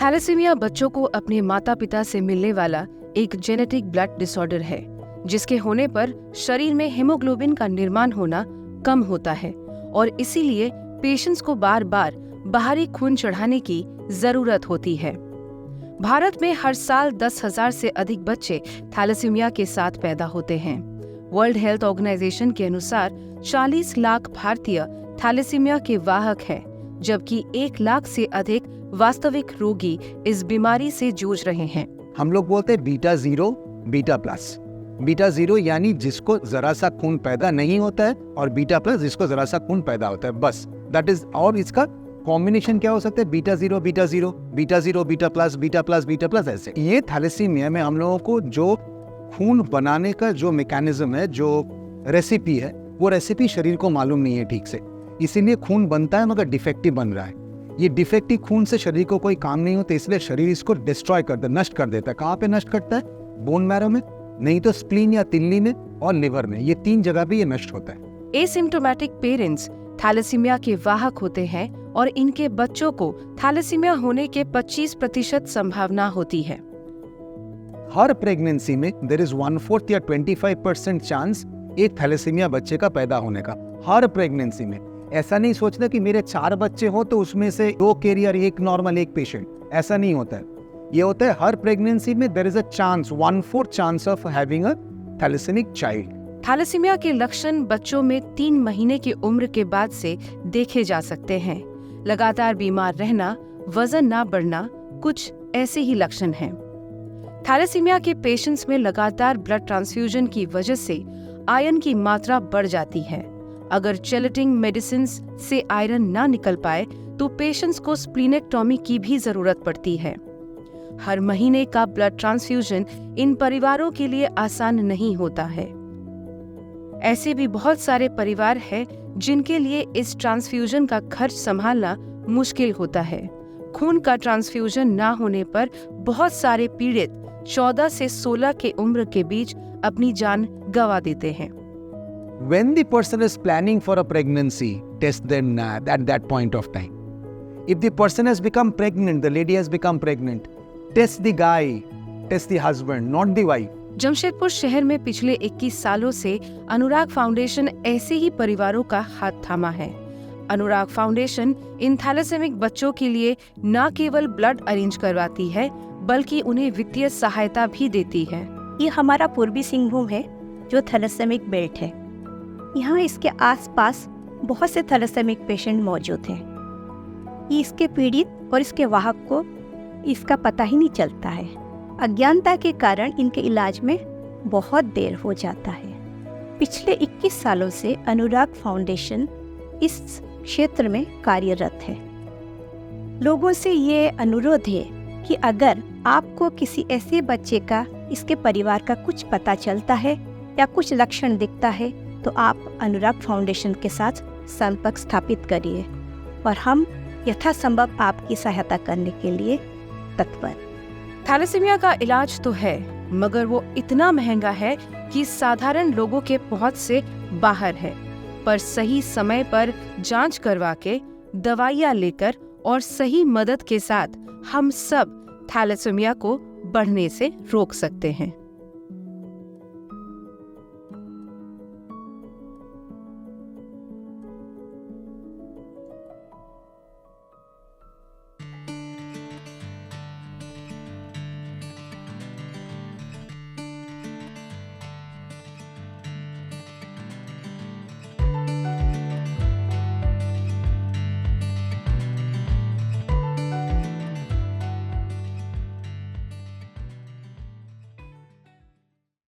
Thalassaemia बच्चों को अपने माता पिता से मिलने वाला एक जेनेटिक ब्लड डिसऑर्डर है, जिसके होने पर शरीर में हीमोग्लोबिन का निर्माण होना कम होता है और इसीलिए पेशेंट्स को बार बार बाहरी खून चढ़ाने की जरूरत होती है। भारत में हर साल 10,000 से अधिक बच्चे थैलेसीमिया के साथ पैदा होते हैं। वर्ल्ड हेल्थ ऑर्गेनाइजेशन के अनुसार 40 लाख भारतीय थैलेसीमिया के वाहक हैं, जबकि 1 लाख से अधिक वास्तविक रोगी इस बीमारी से जूझ रहे हैं। हम लोग बोलते हैं बीटा 0 बीटा प्लस। बीटा 0 यानी जिसको जरा सा खून पैदा नहीं होता है और बीटा प्लस जिसको जरा सा खून पैदा होता है, बस दैट इज। और इसका कॉम्बिनेशन क्या हो सकता है? Beta 0 beta 0 beta 0 beta plus beta plus beta plus, ऐसे। ये थैलेसीमिया में हम लोगों को जो खून बनाने का जो मैकेनिज्म है, जो रेसिपी है, वो रेसिपी शरीर को मालूम नहीं है ठीक से, इसीलिए खून बनता है मगर डिफेक्टिव बन रहा है। ये डिफेक्टिव खून से शरीर को कोई काम नहीं होता, इसलिए शरीर इसको डिस्ट्रॉय करता है, नष्ट कर देता है। कहाँ पे नष्ट करता है? बोन मैरो में, नहीं तो स्प्लीन या तिल्ली में और लिवर में। ये 3 जगह पे ये नष्ट होता है। एसिम्प्टोमेटिक पेरेंट्स थैलेसीमिया के वाहक होते हैं और इनके बच्चों को थैलेसीमिया होने के 25% संभावना होती है। हर प्रेगनेंसी में देयर इज 1/4 या 25% चांस एक थैलेसीमिया बच्चे का पैदा होने का। हर प्रेगनेंसी में। ऐसा नहीं सोचना कि मेरे 4 बच्चे हो तो उसमें से 2 कैरियर, 1 नॉर्मल, 1 पेशेंट, ऐसा नहीं होता है। ये होता है हर प्रेगनेंसी में there is a chance, 1/4 chance of having a thalassemic child. Thalassemia के लक्षण बच्चों में 3 महीने की उम्र के बाद से देखे जा सकते हैं। लगातार बीमार रहना, वजन ना बढ़ना, कुछ ऐसे ही लक्षण हैं। थैलेसीमिया के पेशेंट्स में लगातार ब्लड ट्रांसफ्यूजन की वजह से आयरन की मात्रा बढ़ जाती है। अगर चेलेटिंग मेडिसिन से आयरन ना निकल पाए तो पेशेंट्स को स्प्लीनेक्टोमी की भी जरूरत पड़ती है। हर महीने का ब्लड ट्रांसफ्यूजन इन परिवारों के लिए आसान नहीं होता है। ऐसे भी बहुत सारे परिवार हैं जिनके लिए इस ट्रांसफ्यूजन का खर्च संभालना मुश्किल होता है। खून का ट्रांसफ्यूजन ना होने पर बहुत सारे पीड़ित 14 से 16 के उम्र के बीच अपनी जान गंवा देते हैं। When the person is planning for a pregnancy, test them at that point of time. If the person has become pregnant, the lady has become pregnant, test the guy, test the husband, not the wife. Jamshedpur शहर में पिछले 21 सालों से अनुराग foundation ऐसे ही परिवारों का हाथ थामा है। अनुराग फाउंडेशन इन थैलेसेमिक बच्चों के लिए न केवल ब्लड अरेंज करवाती है, बल्कि उन्हें वित्तीय सहायता भी देती है। ये हमारा पूर्वी सिंहभूम है, जो थैलेसेमिक बेल्ट है। यहाँ इसके आसपास बहुत से थैलेसेमिक पेशेंट मौजूद हैं। ये इसके पीड़ित और इसके वाहक को इसका पता ही नहीं चलता है। अज्ञानता के कारण इनके इलाज में बहुत देर हो जाता है। पिछले 21 सालों से अनुराग फाउंडेशन इस क्षेत्र में कार्यरत है। लोगों से ये अनुरोध है कि अगर आपको किसी ऐसे बच्चे का, इसके परिवार का कुछ पता चलता है या कुछ लक्षण दिखता है, तो आप अनुराग फाउंडेशन के साथ संपर्क स्थापित करिए और हम यथासंभव आपकी सहायता करने के लिए तत्पर। थैलेसीमिया का इलाज तो है, मगर वो इतना महंगा है कि साधारण लोगों के पहुंच से बाहर है। पर सही समय पर जांच करवा के, दवाइयाँ लेकर और सही मदद के साथ हम सब थैलेसीमिया को बढ़ने से रोक सकते हैं।